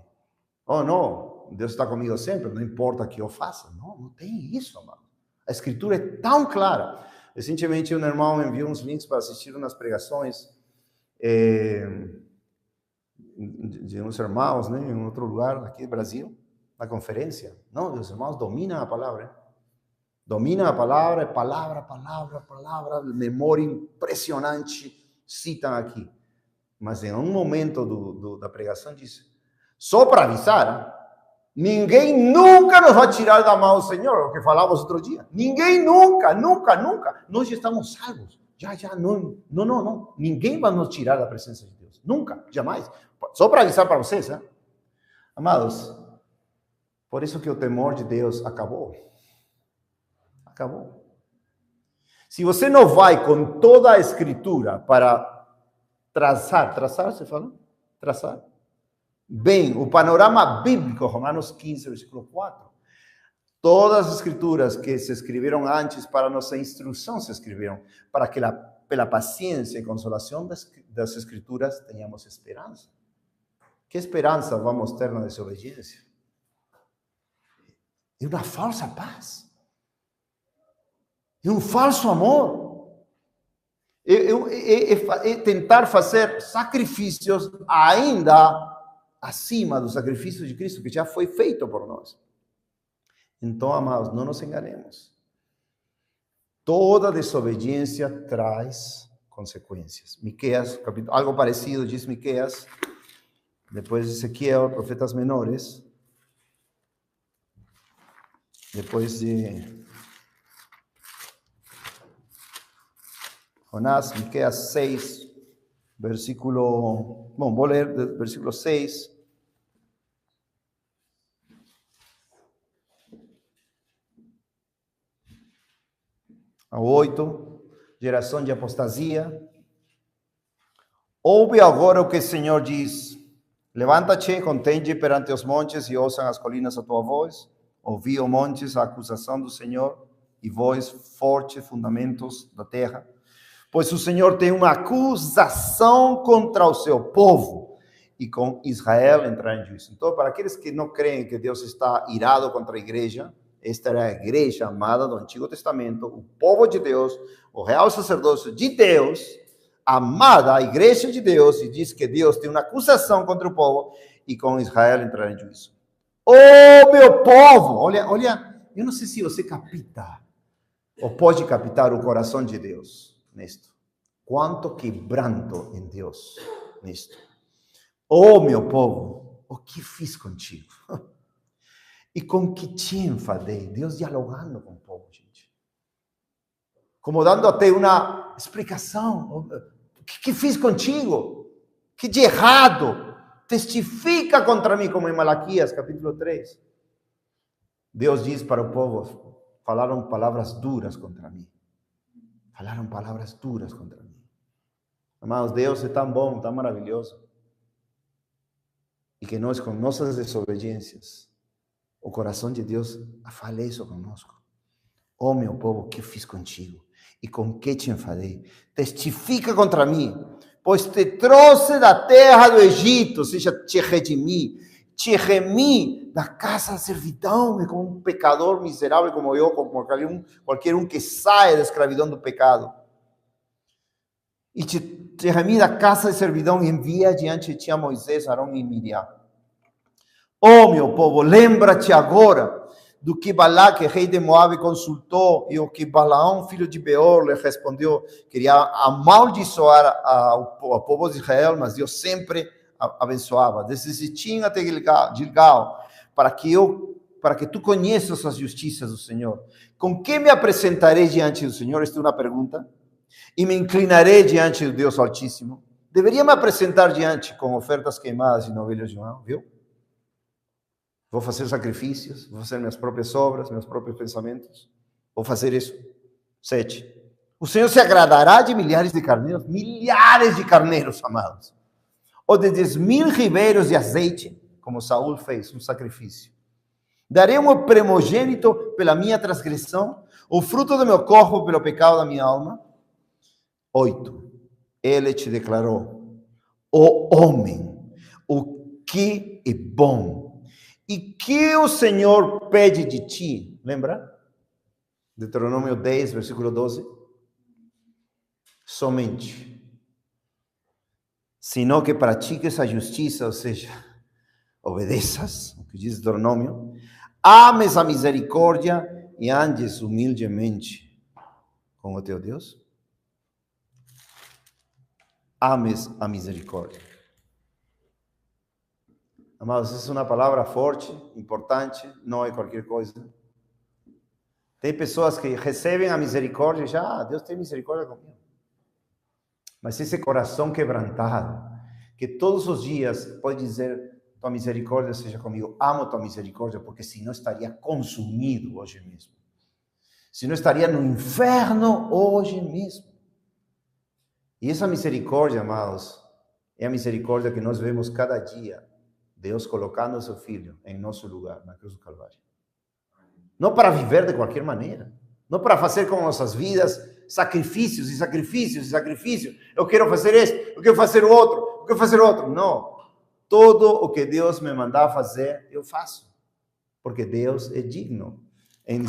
S1: não, Deus está comigo sempre, não importa o que eu faça. Não tem isso, amado. A Escritura é tão clara. Recentemente, um irmão me enviou uns links para assistir umas pregações de uns irmãos, né, em outro lugar, aqui no Brasil, na conferência. Não, os irmãos dominam a palavra. Hein? Dominam a palavra, palavra, memória impressionante, citam aqui. Mas em um momento da pregação diz, só para avisar, ninguém nunca nos vai tirar da mão do Senhor, o que falávamos outro dia. Ninguém nunca. Nós já estamos salvos. Já, não. Ninguém vai nos tirar da presença de Deus. Nunca, jamais. Só para avisar para vocês, né? Amados, por isso que o temor de Deus acabou. Acabou. Se você não vai com toda a Escritura para traçar, você fala? Traçar? Bem, o panorama bíblico, Romanos 15, versículo 4. Todas as escrituras que se escreveram antes para nossa instrução se escreveram para que pela paciência e consolação das escrituras tenhamos esperança. Que esperança vamos ter na desobediência? É uma falsa paz. É um falso amor. É tentar fazer sacrifícios ainda acima do sacrifício de Cristo, que já foi feito por nós. Então, amados, não nos enganemos. Toda desobediência traz consequências. Miqueias, algo parecido diz Miqueias, depois de Ezequiel, profetas menores, depois de Jonás, Miqueias 6, versículo, vou ler versículo 6. Ao 8, geração de apostasia. Ouve agora o que o Senhor diz. Levanta-te, contende perante os montes e ouçam as colinas a tua voz. Ouvi, ó montes, a acusação do Senhor e vós, fortes fundamentos da terra. Pois o Senhor tem uma acusação contra o seu povo e com Israel entrar em juízo. Então, para aqueles que não creem que Deus está irado contra a igreja, esta era a igreja amada do Antigo Testamento, o povo de Deus, o real sacerdócio de Deus, amada a igreja de Deus, e diz que Deus tem uma acusação contra o povo e com Israel entrar em juízo. Oh, meu povo! Olha, eu não sei se você capta ou pode captar o coração de Deus nisto. Quanto quebranto em Deus nisto. Oh, meu povo, o que fiz contigo? E com que te enfadei? Deus dialogando com o povo, gente. Como dando até uma explicação. O que fiz contigo? Que de errado? Testifica contra mim, como em Malaquias, capítulo 3. Deus diz para o povo, falaram palavras duras contra mim. Falaram palavras duras contra mim. Amados, Deus é tão bom, tão maravilhoso. E que nós, com nossas desobediências, o coração de Deus fala isso conosco. Oh, meu povo, que fiz contigo? E com que te enfadei? Testifica contra mim, pois te trouxe da terra do Egito, ou seja, te remi da casa da servidão, como um pecador miserável como eu, como qualquer um que saia da escravidão do pecado. E te remi da casa de servidão e envia diante de ti a Moisés, Arão e Miriam. Oh, meu povo, lembra-te agora do que Balaque, rei de Moabe, consultou e o que Balaão, filho de Beor, lhe respondeu. Queria amaldiçoar ao povo de Israel, mas Deus sempre abençoava. Desde Sitim até Gilgal, para que tu conheças as justiças do Senhor. Com que me apresentarei diante do Senhor? Esta é uma pergunta. E me inclinarei diante do Deus Altíssimo. Deveria me apresentar diante com ofertas queimadas e novilhos de mão, viu? Vou fazer sacrifícios, vou fazer minhas próprias obras, meus próprios pensamentos. Vou fazer isso. 7. O Senhor se agradará de milhares de carneiros, amados. Ou de 10.000 ribeiros de azeite, como Saul fez, um sacrifício. Darei um primogênito pela minha transgressão, o fruto do meu corpo pelo pecado da minha alma. 8. Ele te declarou, ó homem, o que é bom. E que o Senhor pede de ti, lembra? Deuteronômio 10, versículo 12. Somente, senão que pratiques a justiça, ou seja, obedeças, o que diz Deuteronômio, ames a misericórdia e andes humildemente com o teu Deus. Ames a misericórdia. Amados, essa é uma palavra forte, importante, não é qualquer coisa. Tem pessoas que recebem a misericórdia e já, Deus tem misericórdia comigo. Mas esse coração quebrantado, que todos os dias pode dizer, tua misericórdia seja comigo, amo tua misericórdia, porque senão estaria consumido hoje mesmo. Senão estaria no inferno hoje mesmo. E essa misericórdia, amados, é a misericórdia que nós vemos cada dia. Deus colocando o seu Filho em nosso lugar, na cruz do Calvário. Não para viver de qualquer maneira. Não para fazer com nossas vidas sacrifícios e sacrifícios e sacrifícios. Eu quero fazer isso, eu quero fazer o outro, eu quero fazer o outro. Não. Todo o que Deus me mandar fazer, eu faço. Porque Deus é digno. Em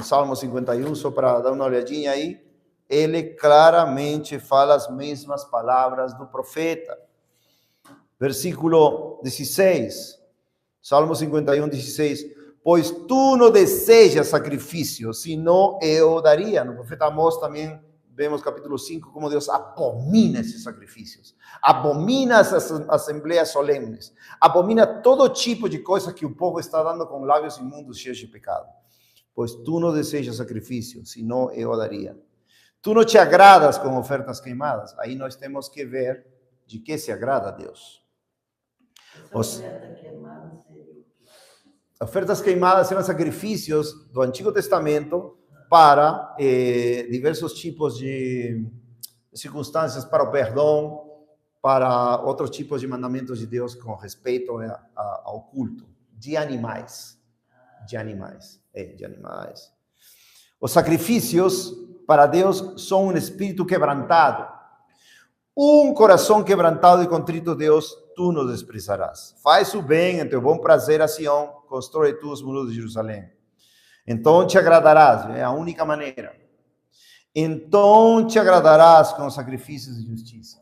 S1: Salmo 51, só para dar uma olhadinha aí, ele claramente fala as mesmas palavras do profeta. Versículo 16, Salmo 51, 16. Pois tu não desejas sacrifício, senão eu daria. No profeta Amós também vemos capítulo 5, como Deus abomina esses sacrifícios. Abomina essas assembleias solenes. Abomina todo tipo de coisa que o povo está dando com lábios imundos cheios de pecado. Pois tu não desejas sacrifício, senão eu daria. Tu não te agradas com ofertas queimadas. Aí nós temos que ver de que se agrada a Deus. Ofertas queimadas eram sacrifícios do Antigo Testamento para diversos tipos de circunstâncias, para o perdão, para outros tipos de mandamentos de Deus com respeito ao culto. De animais. De animais. Os sacrifícios para Deus são um espírito quebrantado. Um coração quebrantado e contrito, Deus, tu nos desprezarás. Faz o bem em teu bom prazer a Sião, constrói tu os muros de Jerusalém. Então te agradarás, é a única maneira. Então te agradarás com os sacrifícios de justiça.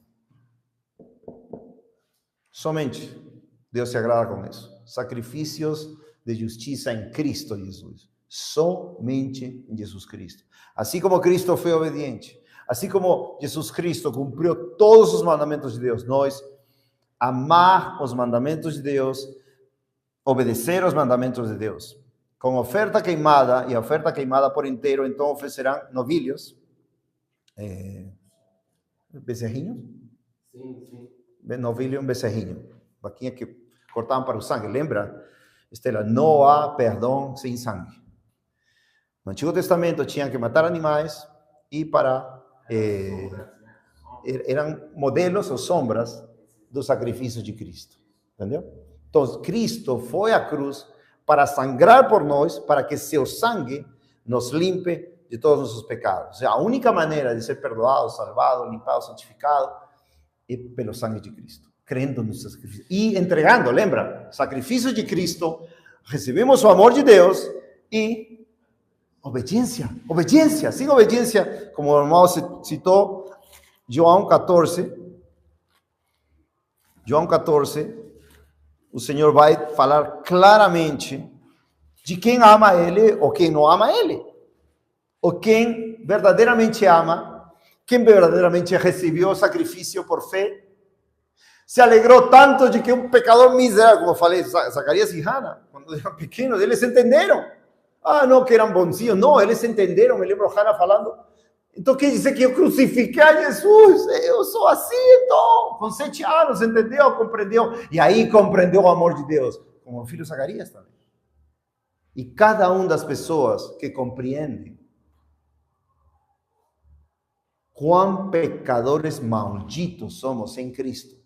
S1: Somente Deus se agrada com isso. Sacrifícios de justiça em Cristo Jesus. Somente em Jesus Cristo. Assim como Cristo foi obediente, assim como Jesus Cristo cumpriu todos os mandamentos de Deus, nós amar os mandamentos de Deus, obedecer os mandamentos de Deus, com oferta queimada, e a oferta queimada por inteiro, então oferecerão novilhos, bezerrinhos?
S2: Sim.
S1: Novilho e um bezerrinho, vaquinha que cortavam para o sangue, lembra? Estela, não há perdão sem sangue. No Antigo Testamento tinham que matar animais e para... eram modelos ou sombras do sacrifício de Cristo, entendeu? Então, Cristo foi à cruz para sangrar por nós, para que seu sangue nos limpe de todos os nossos pecados. A única maneira de ser perdoado, salvado, limpado, santificado é pelo sangue de Cristo, crendo no sacrifício e entregando, lembra? Sacrifício de Cristo, recebemos o amor de Deus e obediência, sem obediência, como o irmão citou, João 14, o Senhor vai falar claramente de quem ama Ele ou quem não ama Ele, ou quem verdadeiramente ama, quem verdadeiramente recebeu o sacrifício por fé, se alegrou tanto de que um pecador miserável, como eu falei, Zacarias e Hannah, quando eram pequenos, eles entenderam. Não que eram bonzinhos, não, eles entenderam, me lembro Hannah falando. Então quer dizer que eu crucifiquei a Jesus, eu sou assim, então, com 7 anos, entendeu, compreendeu, e aí compreendeu o amor de Deus, como o filho Zacarias também. E cada uma das pessoas que compreendem quão pecadores malditos somos em Cristo,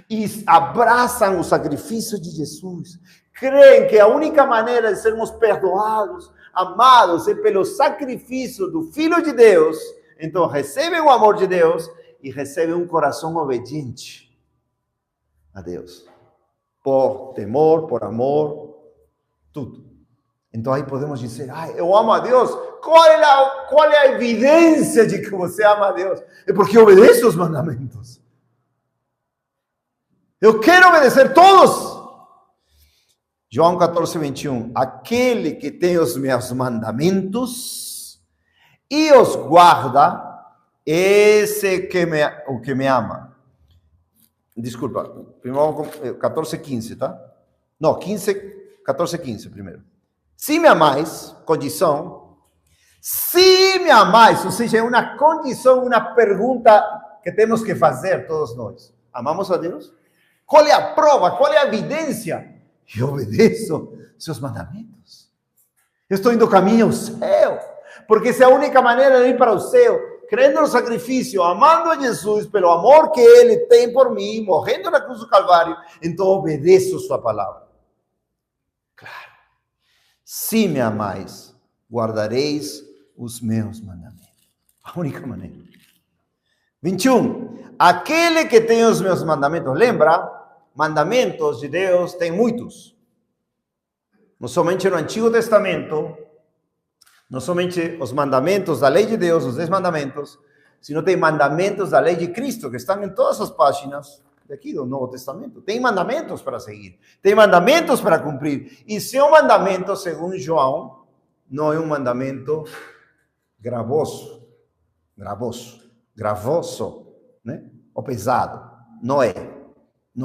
S1: e abraçam o sacrifício de Jesus, creem que a única maneira de sermos perdoados, amados, é pelo sacrifício do Filho de Deus, então recebem o amor de Deus e recebem um coração obediente a Deus, por temor, por amor, tudo. Então aí podemos dizer, eu amo a Deus. Qual é a evidência de que você ama a Deus? É porque obedece os mandamentos. Eu quero obedecer todos. João 14, 21. Aquele que tem os meus mandamentos e os guarda, esse o que me ama. Desculpa, primeiro 14, 15, tá? Não, 14, 15 primeiro. Se me amais, condição, se me amais, ou seja, é uma condição, uma pergunta que temos que fazer todos nós. Amamos a Deus? Qual é a prova? Qual é a evidência? Eu obedeço seus mandamentos. Eu estou indo caminho ao céu, porque essa é a única maneira de ir para o céu, crendo no sacrifício, amando a Jesus pelo amor que Ele tem por mim, morrendo na cruz do Calvário, então obedeço sua palavra. Claro. Se me amais, guardareis os meus mandamentos. A única maneira. 21. Aquele que tem os meus mandamentos, lembra? Mandamentos de Deus tem muitos. Não somente no Antigo Testamento, não somente os mandamentos da lei de Deus, os 10 mandamentos, sino tem mandamentos da lei de Cristo, que estão em todas as páginas daqui do Novo Testamento. Tem mandamentos para seguir, tem mandamentos para cumprir. E seu mandamento, segundo João, não é um mandamento gravoso, né? Ou pesado. Não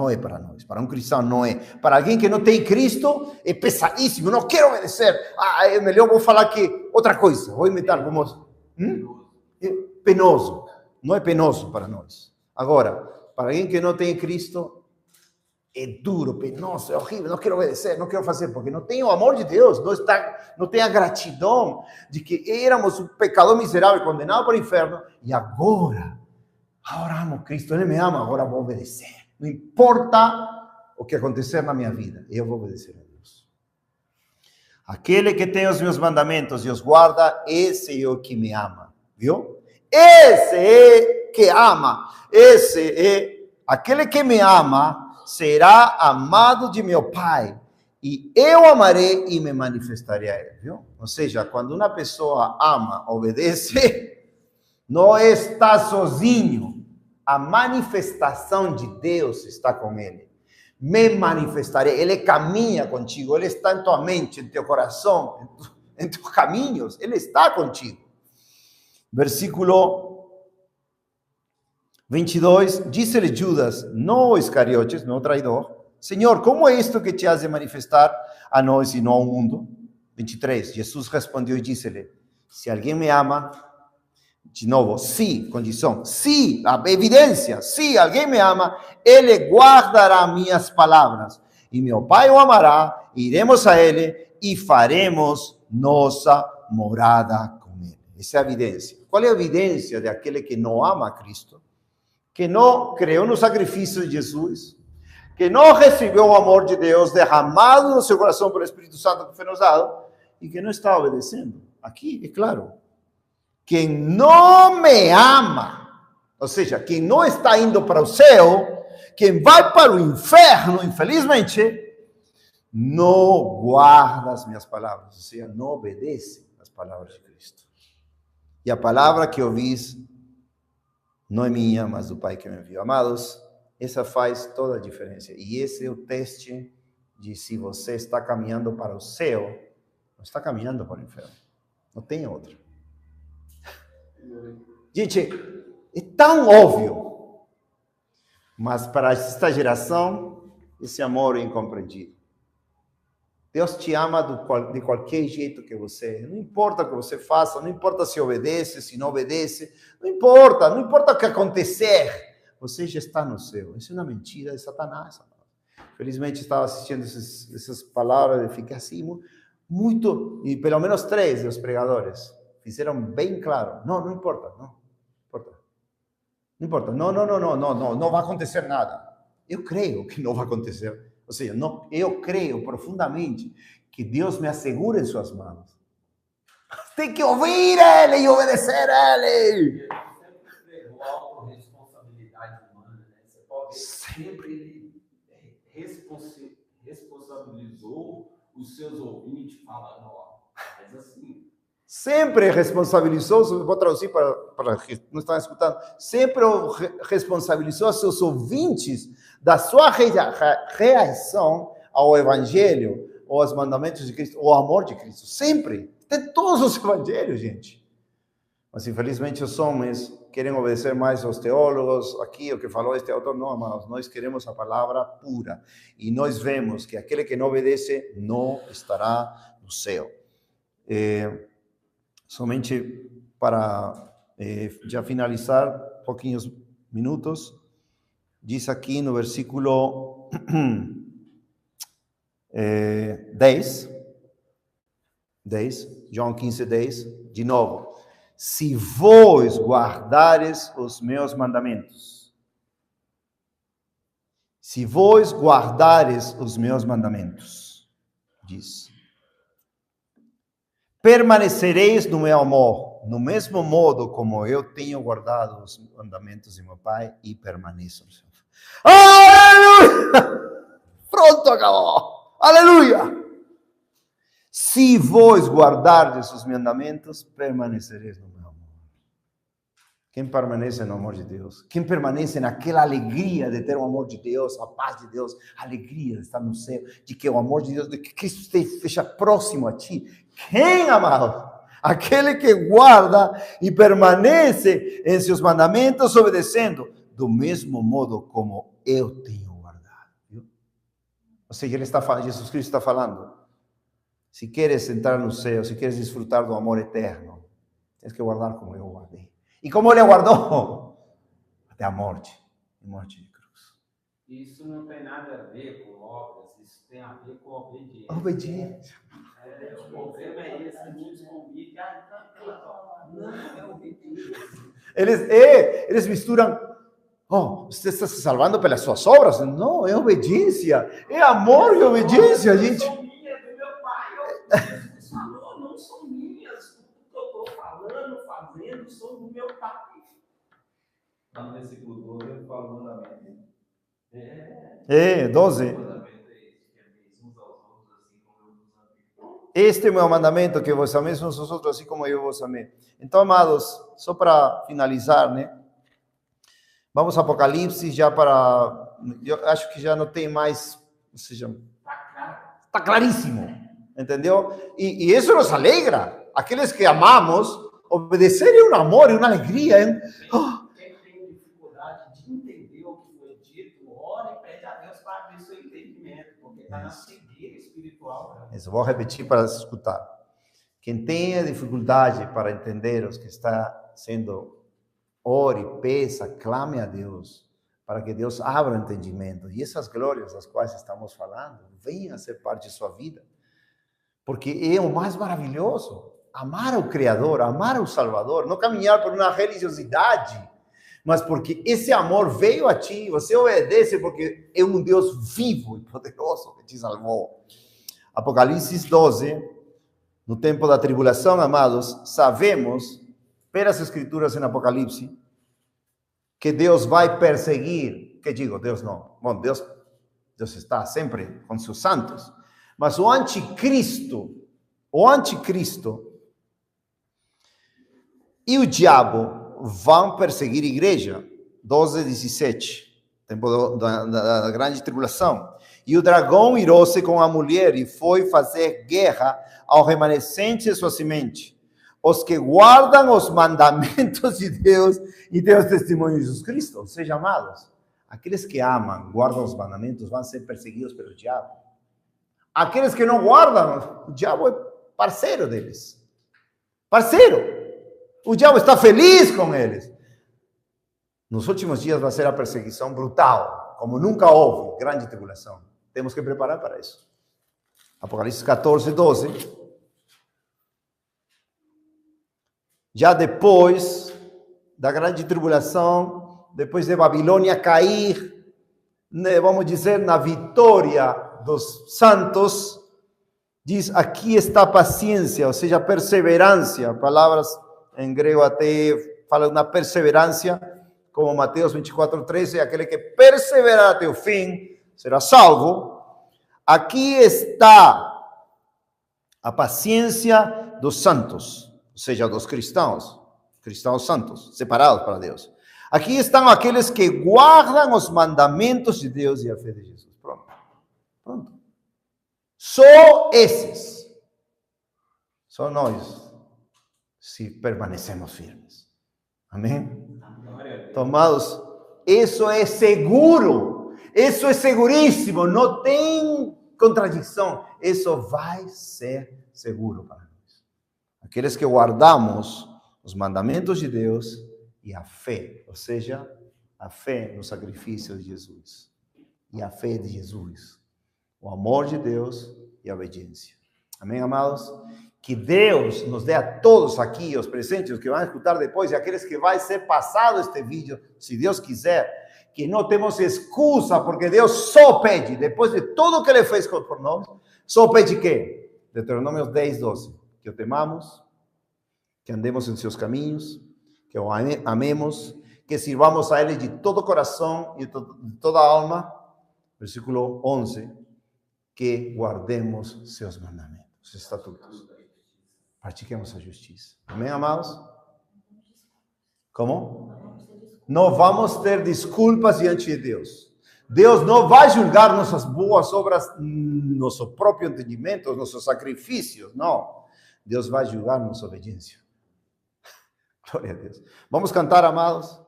S1: é para nós, para um cristão não é. Para alguém que não tem Cristo, é pesadíssimo, não quero obedecer. É melhor vou falar que outra coisa, vou inventar como... É penoso, não é penoso para nós. Agora, para alguém que não tem Cristo, é duro, penoso, é horrível, não quero obedecer, não quero fazer, porque não tem o amor de Deus, não tem a gratidão de que éramos um pecador miserável, condenado para o inferno, e agora Agora amo Cristo, Ele me ama, agora vou obedecer. Não importa o que acontecer na minha vida, eu vou obedecer a Deus. Aquele que tem os meus mandamentos e os guarda, esse é o que me ama. Viu? Esse é que ama. Esse é aquele que me ama, será amado de meu Pai. E eu amarei e me manifestarei a ele. Viu? Ou seja, quando uma pessoa ama, obedece, não está sozinho. A manifestação de Deus está com ele. Me manifestarei. Ele caminha contigo. Ele está em tua mente, em teu coração, em teus caminhos. Ele está contigo. Versículo 22. Disse-lhe Judas, não Iscariotes, não traidor, Senhor, como é isto que te has de manifestar a nós e não ao mundo? 23. Jesus respondeu e disse-lhe, se alguém me ama, de novo, se, condição, se, a evidência, se alguém me ama, ele guardará minhas palavras, e meu Pai o amará, iremos a ele e faremos nossa morada com ele. Essa é a evidência. Qual é a evidência de aquele que não ama a Cristo? Que não creu no sacrifício de Jesus, que não recebeu o amor de Deus derramado no seu coração pelo Espírito Santo que foi nos dado, e que não está obedecendo. Aqui, é claro, quem não me ama, ou seja, quem não está indo para o céu, quem vai para o inferno, infelizmente, não guarda as minhas palavras, ou seja, não obedece as palavras de Cristo. E a palavra que ouvis não é minha, mas do Pai que me enviou. Amados, essa faz toda a diferença. E esse é o teste de se você está caminhando para o céu, ou está caminhando para o inferno. Não tem outra. Gente, é tão óbvio. Mas para esta geração, esse amor é incompreendido. Deus te ama de qualquer jeito que você. Não importa o que você faça, não importa se obedece, se não obedece. Não importa o que acontecer. Você já está no céu. Isso é uma mentira de Satanás. Felizmente estava assistindo essas palavras e fiquei assim, muito, e pelo menos 3 dos pregadores fizeram bem claro. Não importa. Não vai acontecer nada. Eu creio que não vai acontecer. Ou seja, eu creio profundamente que Deus me assegura em suas mãos. Tem que ouvir Ele e obedecer a Ele.
S2: A autorresponsabilidade humana, né? Você pode ver sempre ele responsabilizou os seus ouvintes falando, ó, mas assim.
S1: Sempre responsabilizou, vou traduzir para que não estão escutando, sempre responsabilizou seus ouvintes da sua reação ao Evangelho, ou aos mandamentos de Cristo, ou ao amor de Cristo. Sempre. Tem todos os evangelhos, gente. Mas, infelizmente, os homens querem obedecer mais aos teólogos. Aqui, o que falou este autor, não, amados. Nós queremos a palavra pura. E nós vemos que aquele que não obedece não estará no céu. Somente para já finalizar, pouquinhos minutos, diz aqui no versículo 10, João 15, 10, de novo. Se vós guardares os meus mandamentos. Se vós guardares os meus mandamentos, diz. Permanecereis no meu amor, no mesmo modo como eu tenho guardado os mandamentos de meu Pai e permaneço no seu amor. Aleluia! Pronto, acabou. Aleluia! Se vós guardardes os mandamentos, permanecereis no meu amor. Quem permanece no amor de Deus? Quem permanece naquela alegria de ter o amor de Deus, a paz de Deus, a alegria de estar no céu, de que o amor de Deus, de que Cristo esteja próximo a ti. Quem, amado? Aquele que guarda e permanece em seus mandamentos, obedecendo, do mesmo modo como eu tenho guardado. Viu? Ou seja, ele está falando, Jesus Cristo está falando. Se queres entrar no céu, se queres desfrutar do amor eterno, tens que guardar como eu guardei. E como ele guardou? Até a morte de cruz.
S2: Isso não tem nada a ver com obras, isso tem a ver com obediência.
S1: Obediência.
S2: O problema é esse, que muitos convicem, não é obediência.
S1: Eles misturam Oh, você está se salvando pelas suas obras? Não, é obediência, é amor e obediência, gente.
S2: Não são minhas, do meu pai. Jesus falou, não são minhas. Tudo que eu estou falando, fazendo, são do meu pai. Lá no versículo 12, ele fala o mandamento.
S1: 12. Este é o meu mandamento, que vos ameis uns aos outros, assim como eu vos amei. Então, amados, só para finalizar, né? Vamos a Apocalipse, já para... Eu acho que já não tem mais... Ou seja, está claríssimo, entendeu? E isso nos alegra. Aqueles que amamos, obedecer é um amor, é uma alegria.
S2: Quem tem dificuldade de entender o que foi dito, ora e pede a Deus para abrir seu entendimento, porque está na cegueira espiritual.
S1: Isso, vou repetir para escutar. Quem tenha dificuldade para entender os que está sendo... Ore, peça, clame a Deus, para que Deus abra o entendimento. E essas glórias das quais estamos falando, venham a ser parte de sua vida. Porque é o mais maravilhoso. Amar o Criador, amar o Salvador. Não caminhar por uma religiosidade, mas porque esse amor veio a ti. Você obedece porque é um Deus vivo e poderoso que te salvou. Apocalipse 12, no tempo da tribulação, amados, sabemos... pelas escrituras em Apocalipse, que Deus vai perseguir, que digo, Deus não, bom, Deus está sempre com seus santos, mas o anticristo e o diabo vão perseguir a igreja, 12:17, tempo da grande tribulação, e o dragão irou-se com a mulher e foi fazer guerra ao remanescente de sua semente, os que guardam os mandamentos de Deus e têm os testemunhos de Jesus Cristo. Ou seja, amados, aqueles que amam, guardam os mandamentos, vão ser perseguidos pelo diabo. Aqueles que não guardam, o diabo é parceiro deles. Parceiro! O diabo está feliz com eles. Nos últimos dias vai ser a perseguição brutal, como nunca houve, grande tribulação. Temos que preparar para isso. Apocalipse 14:12. Já depois da grande tribulação, depois de Babilônia cair, vamos dizer, na vitória dos santos, diz, aqui está a paciência, ou seja, perseverança, palavras em grego até falam na perseverança, como Mateus 24:13, aquele que perseverar até o fim, será salvo. Aqui está a paciência dos santos, ou seja, dos cristãos santos, separados para Deus. Aqui estão aqueles que guardam os mandamentos de Deus e a fé de Jesus. Pronto. Só esses. Só nós, se permanecemos firmes. Amém? Tomados, isso é seguro. Isso é seguríssimo. Não tem contradição. Isso vai ser seguro para nós. Aqueles que guardamos os mandamentos de Deus e a fé, ou seja, a fé no sacrifício de Jesus e a fé de Jesus, o amor de Deus e a obediência. Amém, amados? Que Deus nos dê a todos aqui, os presentes, os que vão escutar depois, e aqueles que vai ser passado este vídeo, se Deus quiser, que não temos excusa, porque Deus só pede, depois de tudo que Ele fez por nós, só pede que? Deuteronômio 10:12, que o temamos, que andemos em seus caminhos, que o amemos, que sirvamos a Ele de todo o coração e de toda a alma. Versículo 11, que guardemos seus mandamentos, seus estatutos. Pratiquemos a justiça. Amém, amados? Como? Não vamos ter desculpas diante de Deus. Deus não vai julgar nossas boas obras, nosso próprio entendimento, nossos sacrifícios, não. Deus vai julgar nossa obediência. Glória a Deus. Vamos cantar, amados?